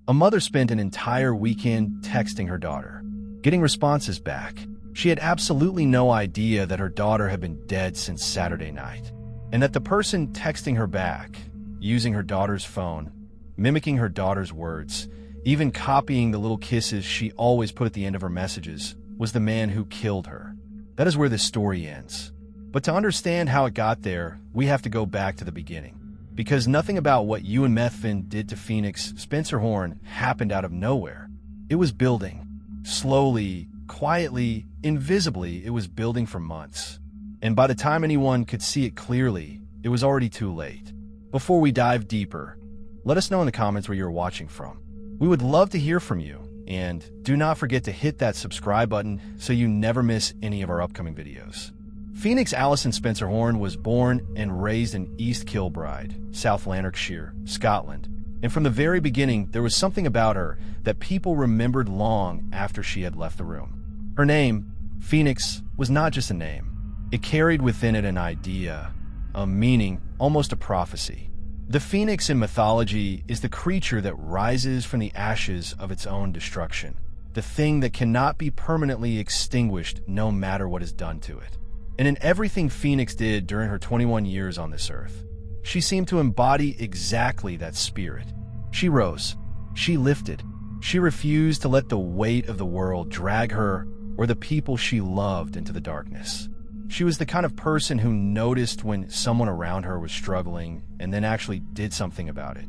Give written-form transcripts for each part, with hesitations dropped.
A mother spent an entire weekend texting her daughter, getting responses back. She had absolutely no idea that her daughter had been dead since Saturday night, and that the person texting her back, using her daughter's phone, mimicking her daughter's words, even copying the little kisses she always put at the end of her messages, was the man who killed her. That is where this story ends. But to understand how it got there, we have to go back to the beginning. Because nothing about what Ewan Methven did to Phoenix Spencer Horn happened out of nowhere. It was building. Slowly, quietly, invisibly, it was building for months. And by the time anyone could see it clearly, it was already too late. Before we dive deeper, let us know in the comments where you're watching from. We would love to hear from you, and do not forget to hit that subscribe button so you never miss any of our upcoming videos. Phoenix Alison Spencer Horn was born and raised in East Kilbride, South Lanarkshire, Scotland. And from the very beginning, there was something about her that people remembered long after she had left the room. Her name, Phoenix, was not just a name. It carried within it an idea, a meaning, almost a prophecy. The phoenix in mythology is the creature that rises from the ashes of its own destruction, the thing that cannot be permanently extinguished no matter what is done to it. And in everything Phoenix did during her 21 years on this earth, she seemed to embody exactly that spirit. She rose. She lifted. She refused to let the weight of the world drag her or the people she loved into the darkness. She was the kind of person who noticed when someone around her was struggling and then actually did something about it.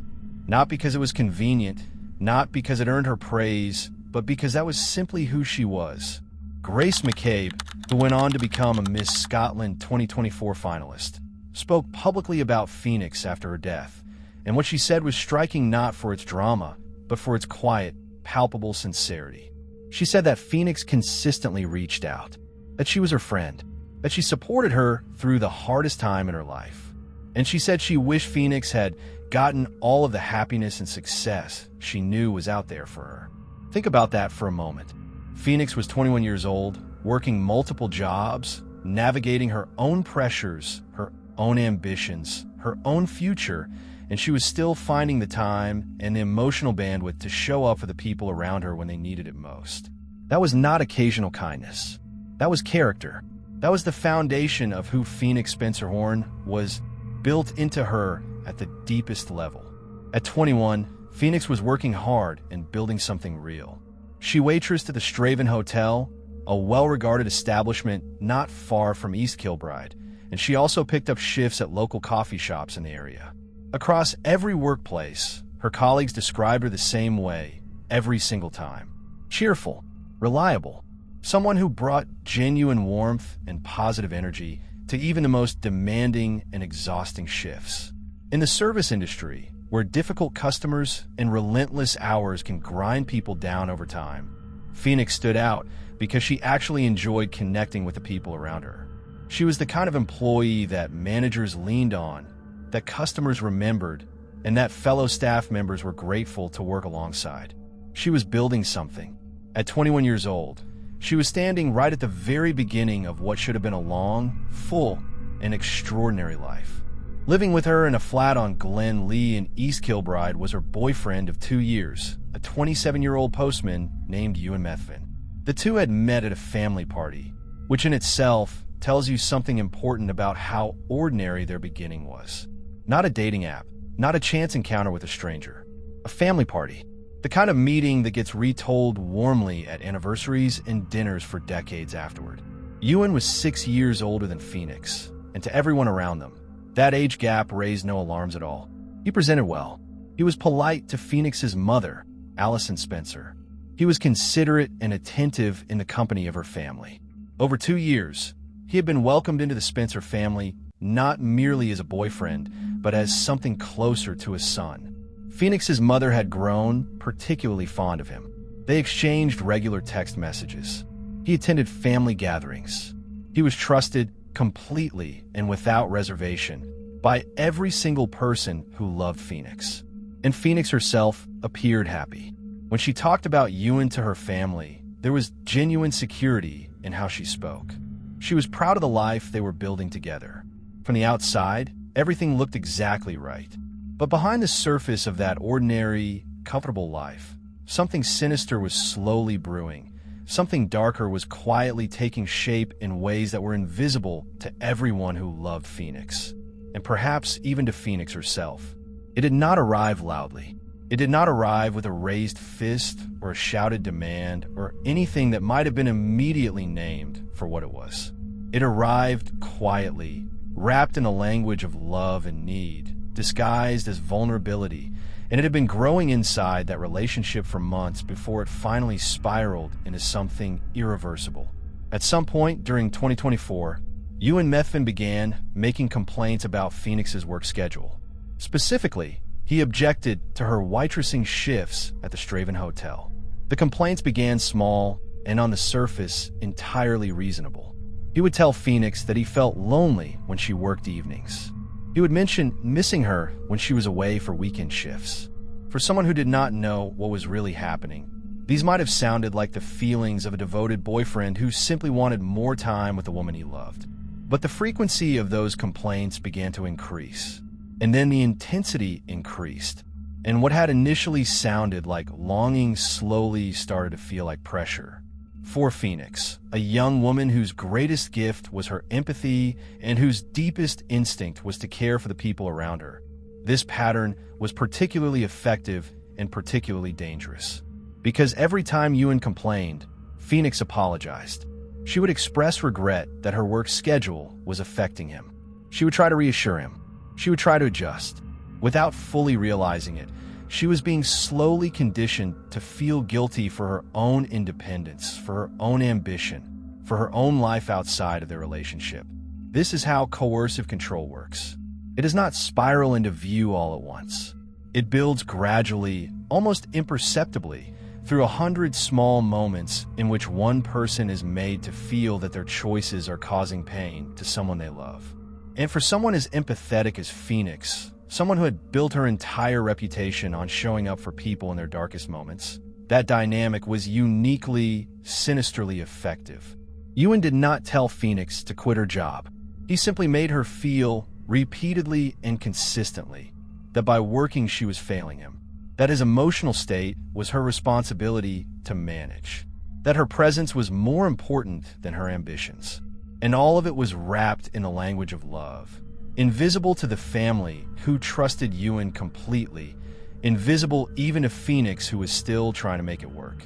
Not because it was convenient, not because it earned her praise, but because that was simply who she was. Grace McCabe, who went on to become a Miss Scotland 2024 finalist, spoke publicly about Phoenix after her death, and what she said was striking not for its drama, but for its quiet, palpable sincerity. She said that Phoenix consistently reached out, that she was her friend, that she supported her through the hardest time in her life. And she said she wished Phoenix had gotten all of the happiness and success she knew was out there for her. Think about that for a moment. Phoenix was 21 years old, working multiple jobs, navigating her own pressures, her own ambitions, her own future, and she was still finding the time and the emotional bandwidth to show up for the people around her when they needed it most. That was not occasional kindness. That was character. That was the foundation of who Phoenix Spencer Horn was, built into her at the deepest level. At 21, Phoenix was working hard and building something real. She waitressed at the Straven Hotel, a well-regarded establishment not far from East Kilbride, and she also picked up shifts at local coffee shops in the area. Across every workplace, her colleagues described her the same way, every single time. Cheerful, reliable, someone who brought genuine warmth and positive energy to even the most demanding and exhausting shifts. In the service industry, where difficult customers and relentless hours can grind people down over time, Phoenix stood out because she actually enjoyed connecting with the people around her. She was the kind of employee that managers leaned on, that customers remembered, and that fellow staff members were grateful to work alongside. She was building something. At 21 years old, she was standing right at the very beginning of what should have been a long, full, and extraordinary life. Living with her in a flat on Glen Lee in East Kilbride was her boyfriend of 2 years, a 27-year-old postman named Ewan Methven. The two had met at a family party, which in itself tells you something important about how ordinary their beginning was. Not a dating app, not a chance encounter with a stranger. A family party. The kind of meeting that gets retold warmly at anniversaries and dinners for decades afterward. Ewan was 6 years older than Phoenix, and to everyone around them, that age gap raised no alarms at all. He presented well. He was polite to Phoenix's mother, Alison Spencer. He was considerate and attentive in the company of her family. Over 2 years, he had been welcomed into the Spencer family not merely as a boyfriend, but as something closer to a son. Phoenix's mother had grown particularly fond of him. They exchanged regular text messages. He attended family gatherings. He was trusted completely and without reservation by every single person who loved Phoenix. And Phoenix herself appeared happy. When she talked about Ewan to her family, there was genuine security in how she spoke. She was proud of the life they were building together. From the outside, everything looked exactly right. But behind the surface of that ordinary, uncomfortable life, something sinister was slowly brewing. Something darker was quietly taking shape in ways that were invisible to everyone who loved Phoenix, and perhaps even to Phoenix herself. It did not arrive loudly. It did not arrive with a raised fist or a shouted demand or anything that might have been immediately named for what it was. It arrived quietly, wrapped in a language of love and need, disguised as vulnerability, and it had been growing inside that relationship for months before it finally spiraled into something irreversible. At some point during 2024, Ewan Methven began making complaints about Phoenix's work schedule. Specifically, he objected to her waitressing shifts at the Straven Hotel. The complaints began small and on the surface entirely reasonable. He would tell Phoenix that he felt lonely when she worked evenings. He would mention missing her when she was away for weekend shifts. For someone who did not know what was really happening, these might have sounded like the feelings of a devoted boyfriend who simply wanted more time with the woman he loved. But the frequency of those complaints began to increase. And then the intensity increased, and what had initially sounded like longing slowly started to feel like pressure. For Phoenix, a young woman whose greatest gift was her empathy and whose deepest instinct was to care for the people around her, this pattern was particularly effective and particularly dangerous. Because every time Ewan complained, Phoenix apologized. She would express regret that her work schedule was affecting him. She would try to reassure him. She would try to adjust. Without fully realizing it, she was being slowly conditioned to feel guilty for her own independence, for her own ambition, for her own life outside of their relationship. This is how coercive control works. It does not spiral into view all at once. It builds gradually, almost imperceptibly, through 100 small moments in which one person is made to feel that their choices are causing pain to someone they love. And for someone as empathetic as Phoenix, someone who had built her entire reputation on showing up for people in their darkest moments, that dynamic was uniquely, sinisterly effective. Ewan did not tell Phoenix to quit her job. He simply made her feel, repeatedly and consistently, that by working she was failing him, that his emotional state was her responsibility to manage, that her presence was more important than her ambitions. And all of it was wrapped in the language of love, invisible to the family who trusted Ewan completely, invisible even to Phoenix who was still trying to make it work.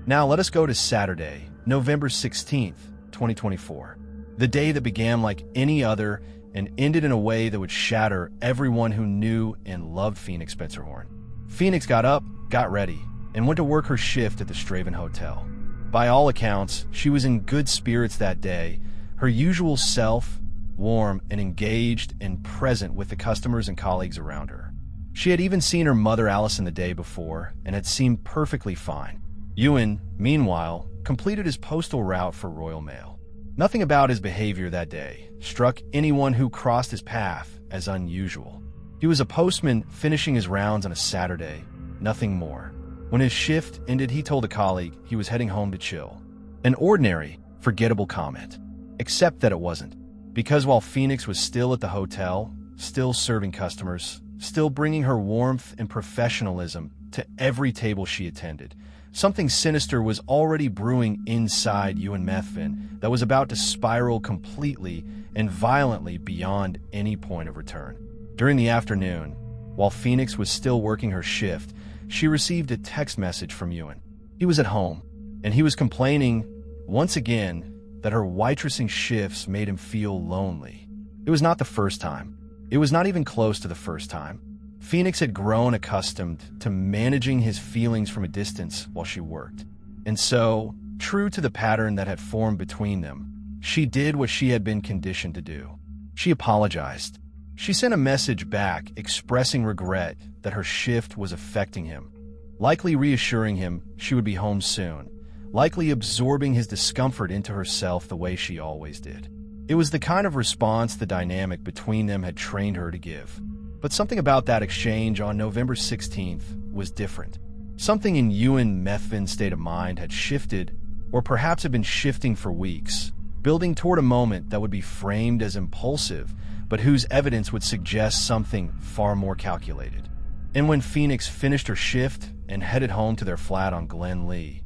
Now let us go to Saturday, November 16th, 2024, the day that began like any other and ended in a way that would shatter everyone who knew and loved Phoenix Spencerhorn. Phoenix got up, got ready, and went to work her shift at the Straven Hotel. By all accounts, she was in good spirits that day, her usual self, warm and engaged and present with the customers and colleagues around her. She had even seen her mother Allison the day before and had seemed perfectly fine. Ewan, meanwhile, completed his postal route for Royal Mail. Nothing about his behavior that day struck anyone who crossed his path as unusual. He was a postman finishing his rounds on a Saturday, nothing more. When his shift ended, he told a colleague he was heading home to chill. An ordinary, forgettable comment. Except that it wasn't. Because while Phoenix was still at the hotel, still serving customers, still bringing her warmth and professionalism to every table she attended, something sinister was already brewing inside Ewan Methven that was about to spiral completely and violently beyond any point of return. During the afternoon, while Phoenix was still working her shift, she received a text message from Ewan. He was at home, and he was complaining, once again, that her waitressing shifts made him feel lonely. It was not the first time. It was not even close to the first time. Phoenix had grown accustomed to managing his feelings from a distance while she worked. And so, true to the pattern that had formed between them, she did what she had been conditioned to do. She apologized. She sent a message back expressing regret that her shift was affecting him, likely reassuring him she would be home soon, likely absorbing his discomfort into herself the way she always did. It was the kind of response the dynamic between them had trained her to give. But something about that exchange on November 16th was different. Something in Ewan Methven's state of mind had shifted, or perhaps had been shifting for weeks, building toward a moment that would be framed as impulsive, but whose evidence would suggest something far more calculated. And when Phoenix finished her shift and headed home to their flat on Glen Lee.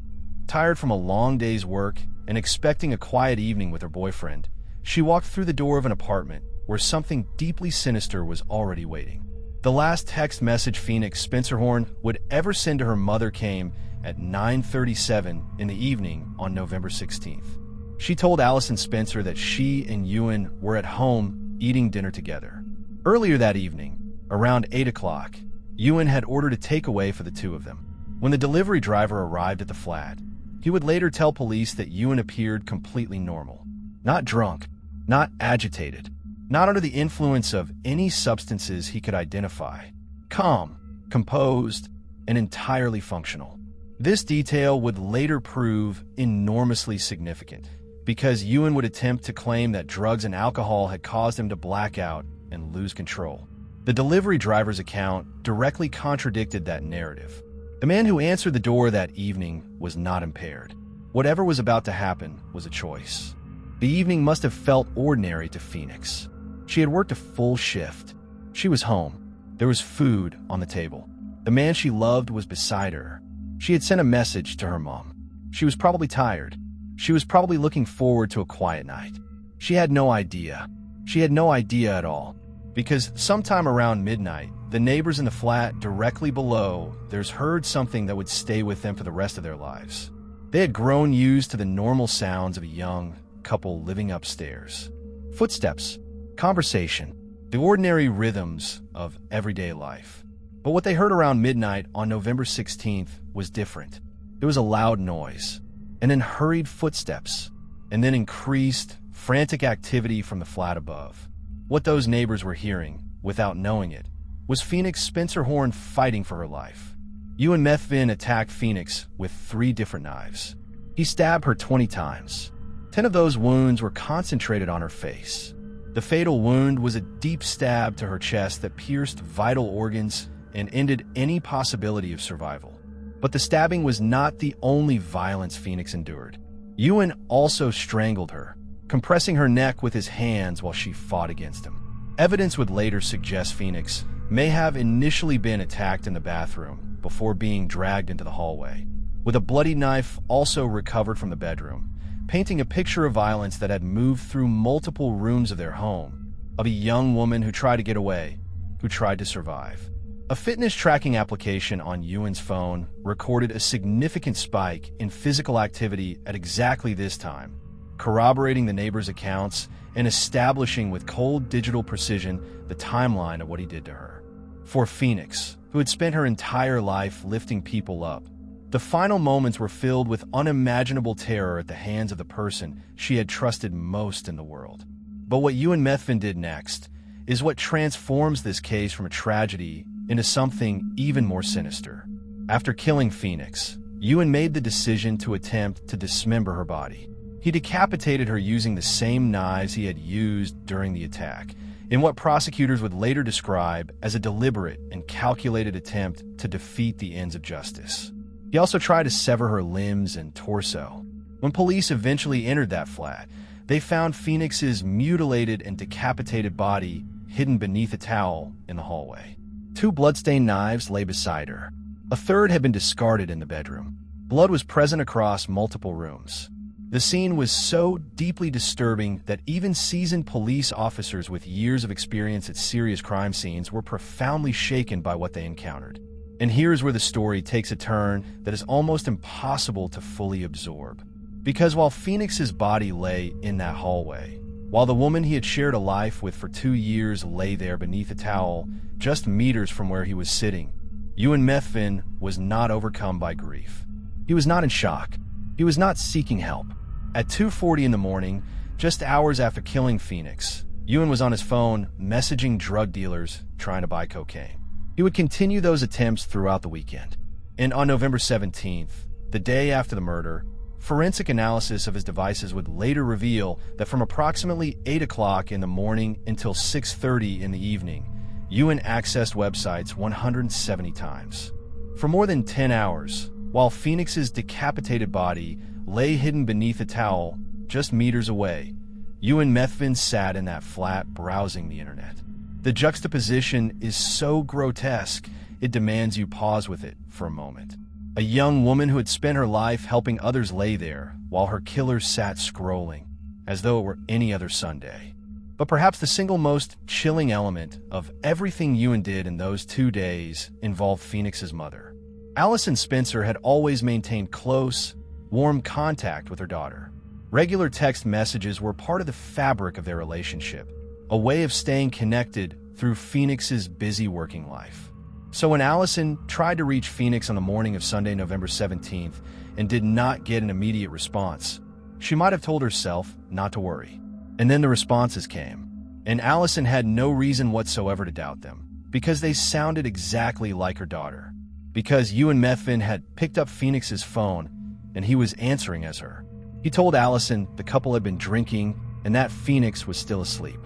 Tired from a long day's work and expecting a quiet evening with her boyfriend, she walked through the door of an apartment where something deeply sinister was already waiting. The last text message Phoenix Spencerhorn would ever send to her mother came at 9:37 in the evening on November 16th. She told Allison Spencer that she and Ewan were at home eating dinner together. Earlier that evening, around 8 o'clock, Ewan had ordered a takeaway for the two of them. When the delivery driver arrived at the flat, he would later tell police that Ewan appeared completely normal. Not drunk, not agitated, not under the influence of any substances he could identify. Calm, composed, and entirely functional. This detail would later prove enormously significant, because Ewan would attempt to claim that drugs and alcohol had caused him to black out and lose control. The delivery driver's account directly contradicted that narrative. The man who answered the door that evening was not impaired. Whatever was about to happen was a choice. The evening must have felt ordinary to Phoenix. She had worked a full shift. She was home. There was food on the table. The man she loved was beside her. She had sent a message to her mom. She was probably tired. She was probably looking forward to a quiet night. She had no idea. She had no idea at all. Because sometime around midnight, the neighbors in the flat directly below theirs heard something that would stay with them for the rest of their lives. They had grown used to the normal sounds of a young couple living upstairs. Footsteps, conversation, the ordinary rhythms of everyday life. But what they heard around midnight on November 16th was different. There was a loud noise, and then hurried footsteps, and then increased, frantic activity from the flat above. What those neighbors were hearing, without knowing it, was Phoenix Spencerhorn fighting for her life. Ewan Methven attacked Phoenix with 3 different knives. He stabbed her 20 times. 10 of those wounds were concentrated on her face. The fatal wound was a deep stab to her chest that pierced vital organs and ended any possibility of survival. But the stabbing was not the only violence Phoenix endured. Ewan also strangled her, compressing her neck with his hands while she fought against him. Evidence would later suggest Phoenix may have initially been attacked in the bathroom before being dragged into the hallway, with a bloody knife also recovered from the bedroom, painting a picture of violence that had moved through multiple rooms of their home, of a young woman who tried to get away, who tried to survive. A fitness tracking application on Ewan's phone recorded a significant spike in physical activity at exactly this time, corroborating the neighbors' accounts and establishing with cold digital precision the timeline of what he did to her. For Phoenix, who had spent her entire life lifting people up, the final moments were filled with unimaginable terror at the hands of the person she had trusted most in the world. But what Ewan Methven did next is what transforms this case from a tragedy into something even more sinister. After killing Phoenix, Ewan made the decision to attempt to dismember her body. He decapitated her using the same knives he had used during the attack, in what prosecutors would later describe as a deliberate and calculated attempt to defeat the ends of justice. He also tried to sever her limbs and torso. When police eventually entered that flat, they found Phoenix's mutilated and decapitated body hidden beneath a towel in the hallway. 2 bloodstained knives lay beside her. A third had been discarded in the bedroom. Blood was present across multiple rooms. The scene was so deeply disturbing that even seasoned police officers with years of experience at serious crime scenes were profoundly shaken by what they encountered. And here's where the story takes a turn that is almost impossible to fully absorb. Because while Phoenix's body lay in that hallway, while the woman he had shared a life with for 2 years lay there beneath a towel, just meters from where he was sitting, Ewan Methven was not overcome by grief. He was not in shock. He was not seeking help. At 2:40 in the morning, just hours after killing Phoenix, Ewan was on his phone messaging drug dealers trying to buy cocaine. He would continue those attempts throughout the weekend. And on November 17th, the day after the murder, forensic analysis of his devices would later reveal that from approximately 8 o'clock in the morning until 6:30 in the evening, Ewan accessed websites 170 times. For more than 10 hours, while Phoenix's decapitated body lay hidden beneath a towel just meters away, Ewan Methven sat in that flat browsing the internet. The juxtaposition is so grotesque, it demands you pause with it for a moment. A young woman who had spent her life helping others lay there while her killers sat scrolling, as though it were any other Sunday. But perhaps the single most chilling element of everything Ewan did in those 2 days involved Phoenix's mother. Allison Spencer had always maintained close, warm contact with her daughter. Regular text messages were part of the fabric of their relationship, a way of staying connected through Phoenix's busy working life. So when Allison tried to reach Phoenix on the morning of Sunday, November 17th, and did not get an immediate response, she might have told herself not to worry. And then the responses came, and Allison had no reason whatsoever to doubt them, because they sounded exactly like her daughter. Because Ewan Methven had picked up Phoenix's phone, and he was answering as her. He told Allison the couple had been drinking, and that Phoenix was still asleep.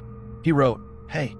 He wrote, "Hey,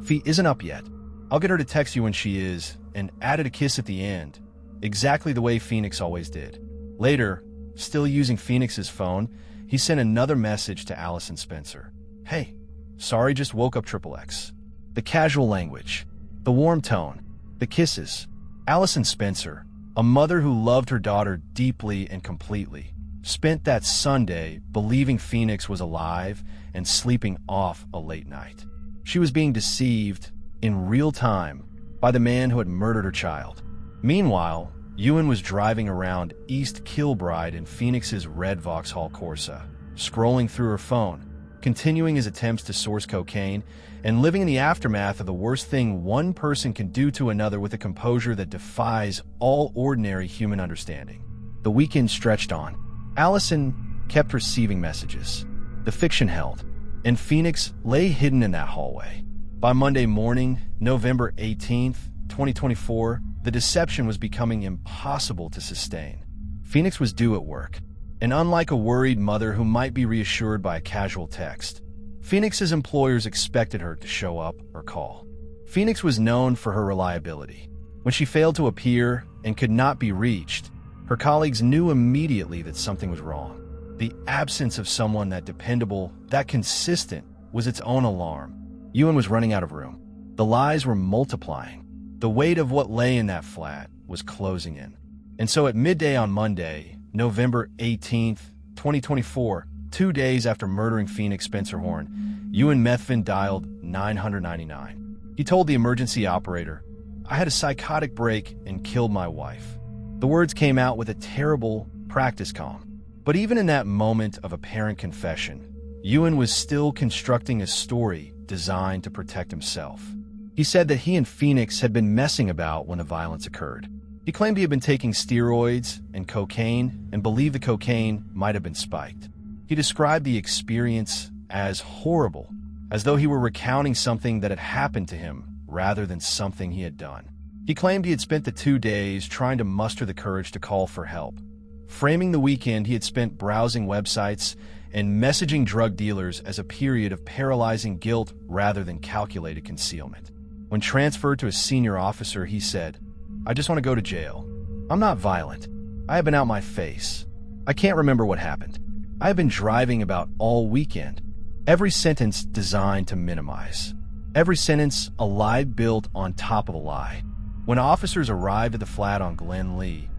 Fee isn't up yet. I'll get her to text you when she is," and added a kiss at the end, exactly the way Phoenix always did. Later, still using Phoenix's phone, he sent another message to Allison Spencer. "Hey, sorry, just woke up XXX. The casual language, the warm tone, the kisses." Allison Spencer, a mother who loved her daughter deeply and completely, spent that Sunday believing Phoenix was alive and sleeping off a late night. She was being deceived in real time by the man who had murdered her child. Meanwhile, Ewan was driving around East Kilbride in Phoenix's red Vauxhall Corsa, scrolling through her phone, continuing his attempts to source cocaine, and living in the aftermath of the worst thing one person can do to another with a composure that defies all ordinary human understanding. The weekend stretched on. Allison kept receiving messages. The fiction held, and Phoenix lay hidden in that hallway. By Monday morning, November 18th, 2024, the deception was becoming impossible to sustain. Phoenix was due at work, and unlike a worried mother who might be reassured by a casual text, Phoenix's employers expected her to show up or call. Phoenix was known for her reliability. When she failed to appear and could not be reached, her colleagues knew immediately that something was wrong. The absence of someone that dependable, that consistent, was its own alarm. Ewan was running out of room. The lies were multiplying. The weight of what lay in that flat was closing in. And so at midday on Monday, November 18th, 2024, 2 days after murdering Phoenix Spencer Horn, Ewan Methven dialed 999. He told the emergency operator, "I had a psychotic break and killed my wife." The words came out with a terrible practice calm. But even in that moment of apparent confession, Ewan was still constructing a story designed to protect himself. He said that he and Phoenix had been messing about when the violence occurred. He claimed he had been taking steroids and cocaine and believed the cocaine might have been spiked. He described the experience as horrible, as though he were recounting something that had happened to him rather than something he had done. He claimed he had spent the 2 days trying to muster the courage to call for help, framing the weekend he had spent browsing websites and messaging drug dealers as a period of paralyzing guilt rather than calculated concealment. When transferred to a senior officer, he said, "I just want to go to jail. I'm not violent. I have been out my face. I can't remember what happened. I have been driving about all weekend." Every sentence designed to minimize. Every sentence a lie built on top of a lie. When officers arrived at the flat on Glen Lee,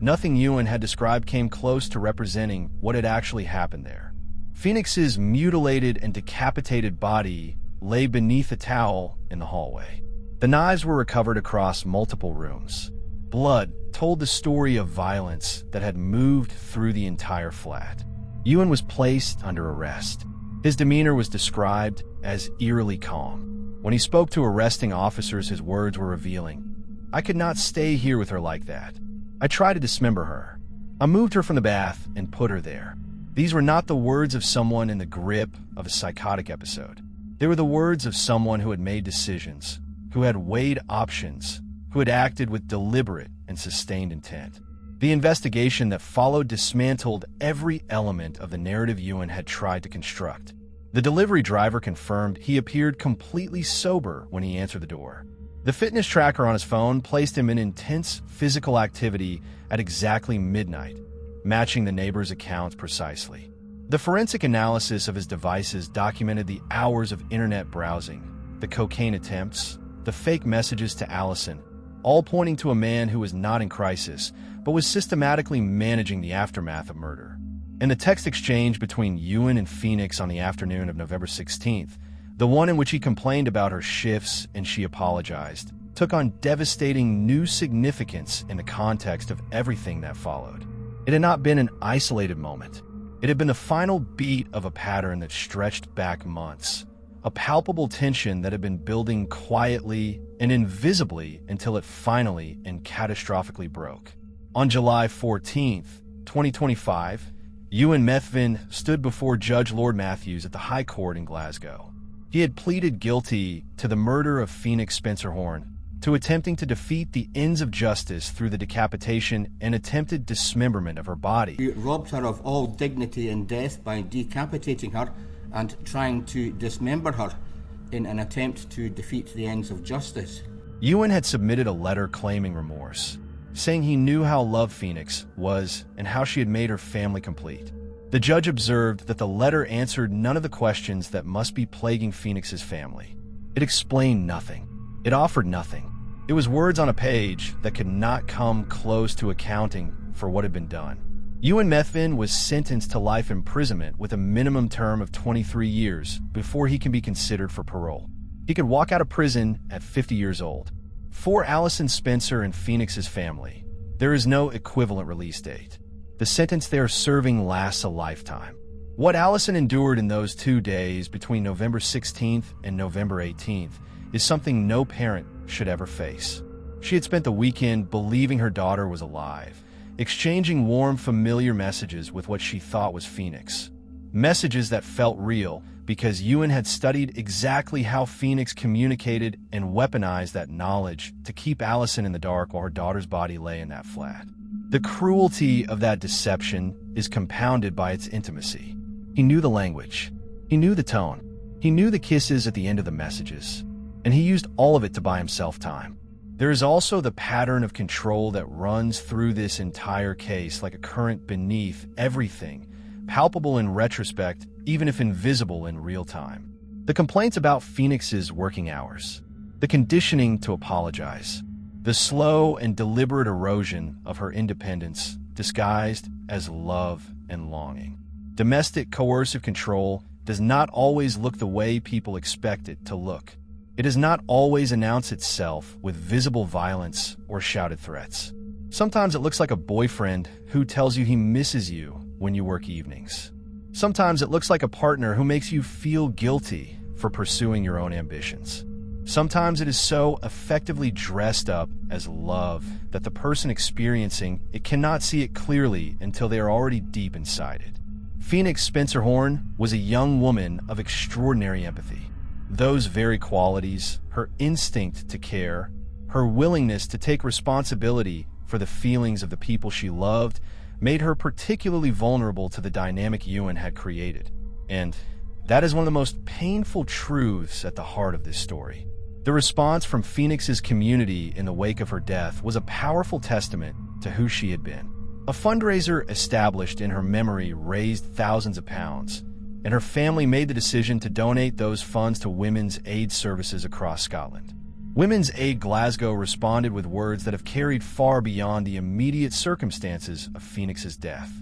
nothing Ewan had described came close to representing what had actually happened there. Phoenix's mutilated and decapitated body lay beneath a towel in the hallway. The knives were recovered across multiple rooms. Blood told the story of violence that had moved through the entire flat. Ewan was placed under arrest. His demeanor was described as eerily calm. When he spoke to arresting officers, his words were revealing. "I could not stay here with her like that. I tried to dismember her. I moved her from the bath and put her there." These were not the words of someone in the grip of a psychotic episode. They were the words of someone who had made decisions, who had weighed options, who had acted with deliberate and sustained intent. The investigation that followed dismantled every element of the narrative Ewan had tried to construct. The delivery driver confirmed he appeared completely sober when he answered the door. The fitness tracker on his phone placed him in intense physical activity at exactly midnight, matching the neighbor's accounts precisely. The forensic analysis of his devices documented the hours of internet browsing, the cocaine attempts, the fake messages to Allison, all pointing to a man who was not in crisis, but was systematically managing the aftermath of murder. In the text exchange between Ewan and Phoenix on the afternoon of November 16th, the one in which he complained about her shifts and she apologized, took on devastating new significance in the context of everything that followed. It had not been an isolated moment. It had been the final beat of a pattern that stretched back months, a palpable tension that had been building quietly and invisibly until it finally and catastrophically broke. On July 14th, 2025, Ewan Methven stood before Judge Lord Matthews at the High Court in Glasgow. He had pleaded guilty to the murder of Phoenix Spencer Horn, to attempting to defeat the ends of justice through the decapitation and attempted dismemberment of her body. He robbed her of all dignity in death by decapitating her and trying to dismember her in an attempt to defeat the ends of justice. Ewan had submitted a letter claiming remorse, saying he knew how loved Phoenix was and how she had made her family complete. The judge observed that the letter answered none of the questions that must be plaguing Phoenix's family. It explained nothing. It offered nothing. It was words on a page that could not come close to accounting for what had been done. Ewan Methven was sentenced to life imprisonment with a minimum term of 23 years before he can be considered for parole. He could walk out of prison at 50 years old. For Allison Spencer and Phoenix's family, there is no equivalent release date. The sentence they are serving lasts a lifetime. What Allison endured in those 2 days between November 16th and November 18th is something no parent should ever face. She had spent the weekend believing her daughter was alive, exchanging warm, familiar messages with what she thought was Phoenix. Messages that felt real because Ewan had studied exactly how Phoenix communicated and weaponized that knowledge to keep Allison in the dark while her daughter's body lay in that flat. The cruelty of that deception is compounded by its intimacy. He knew the language. He knew the tone. He knew the kisses at the end of the messages. And he used all of it to buy himself time. There is also the pattern of control that runs through this entire case like a current beneath everything, palpable in retrospect, even if invisible in real time. The complaints about Phoenix's working hours, the conditioning to apologize, the slow and deliberate erosion of her independence disguised as love and longing. Domestic coercive control does not always look the way people expect it to look. It does not always announce itself with visible violence or shouted threats. Sometimes it looks like a boyfriend who tells you he misses you when you work evenings. Sometimes it looks like a partner who makes you feel guilty for pursuing your own ambitions. Sometimes it is so effectively dressed up as love that the person experiencing it cannot see it clearly until they are already deep inside it. Phoenix Spencer Horn was a young woman of extraordinary empathy. Those very qualities, her instinct to care, her willingness to take responsibility for the feelings of the people she loved, made her particularly vulnerable to the dynamic Ewan had created. And that is one of the most painful truths at the heart of this story. The response from Phoenix's community in the wake of her death was a powerful testament to who she had been. A fundraiser established in her memory raised thousands of pounds, and her family made the decision to donate those funds to women's aid services across Scotland. Women's Aid Glasgow responded with words that have carried far beyond the immediate circumstances of Phoenix's death.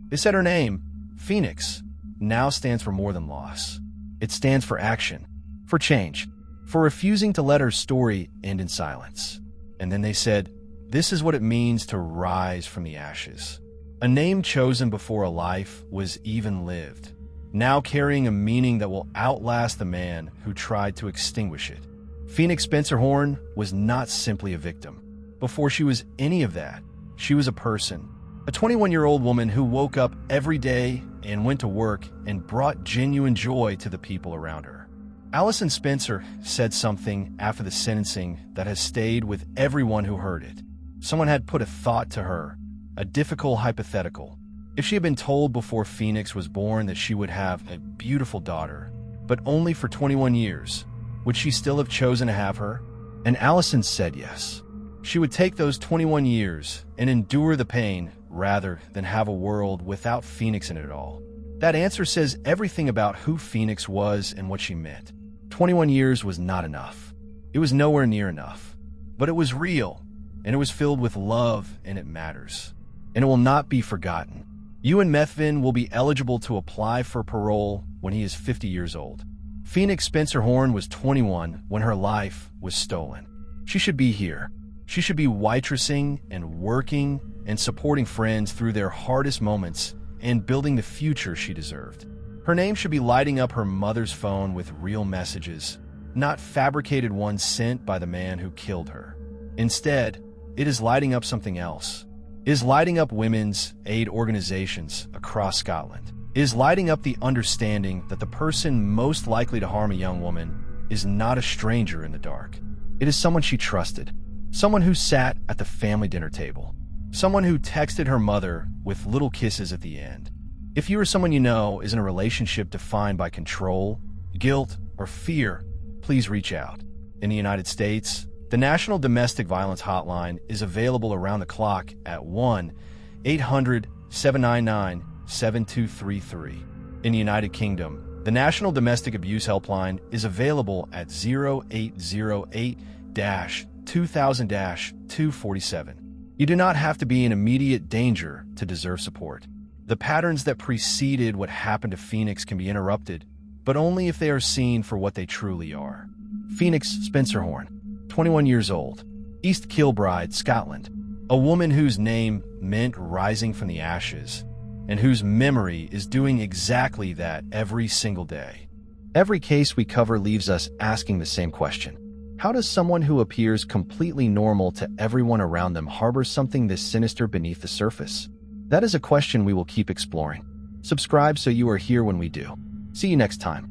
They said her name, Phoenix, now stands for more than loss. It stands for action, for change, for refusing to let her story end in silence. And then they said, this is what it means to rise from the ashes. A name chosen before a life was even lived, now carrying a meaning that will outlast the man who tried to extinguish it. Phoenix Spencer Horn was not simply a victim. Before she was any of that, she was a person, a 21-year-old woman who woke up every day and went to work and brought genuine joy to the people around her. Allison Spencer said something after the sentencing that has stayed with everyone who heard it. Someone had put a thought to her, a difficult hypothetical. If she had been told before Phoenix was born that she would have a beautiful daughter, but only for 21 years, would she still have chosen to have her? And Allison said yes. She would take those 21 years and endure the pain rather than have a world without Phoenix in it all. That answer says everything about who Phoenix was and what she meant. 21 years was not enough. It was nowhere near enough. But it was real, and it was filled with love, and it matters. And it will not be forgotten. Ewan Methven will be eligible to apply for parole when he is 50 years old. Phoenix Spencer Horn was 21 when her life was stolen. She should be here. She should be waitressing and working and supporting friends through their hardest moments and building the future she deserved. Her name should be lighting up her mother's phone with real messages, not fabricated ones sent by the man who killed her. Instead, it is lighting up something else. It is lighting up women's aid organizations across Scotland. It is lighting up the understanding that the person most likely to harm a young woman is not a stranger in the dark. It is someone she trusted, someone who sat at the family dinner table, someone who texted her mother with little kisses at the end. If you or someone you know is in a relationship defined by control, guilt, or fear, please reach out. In the United States, the National Domestic Violence Hotline is available around the clock at 1-800-799-7233. In the United Kingdom, the National Domestic Abuse Helpline is available at 0808-2000-247. You do not have to be in immediate danger to deserve support. The patterns that preceded what happened to Phoenix can be interrupted, but only if they are seen for what they truly are. Phoenix Spencer Horn, 21 years old, East Kilbride, Scotland, a woman whose name meant rising from the ashes, and whose memory is doing exactly that every single day. Every case we cover leaves us asking the same question. How does someone who appears completely normal to everyone around them harbor something this sinister beneath the surface? That is a question we will keep exploring. Subscribe so you are here when we do. See you next time.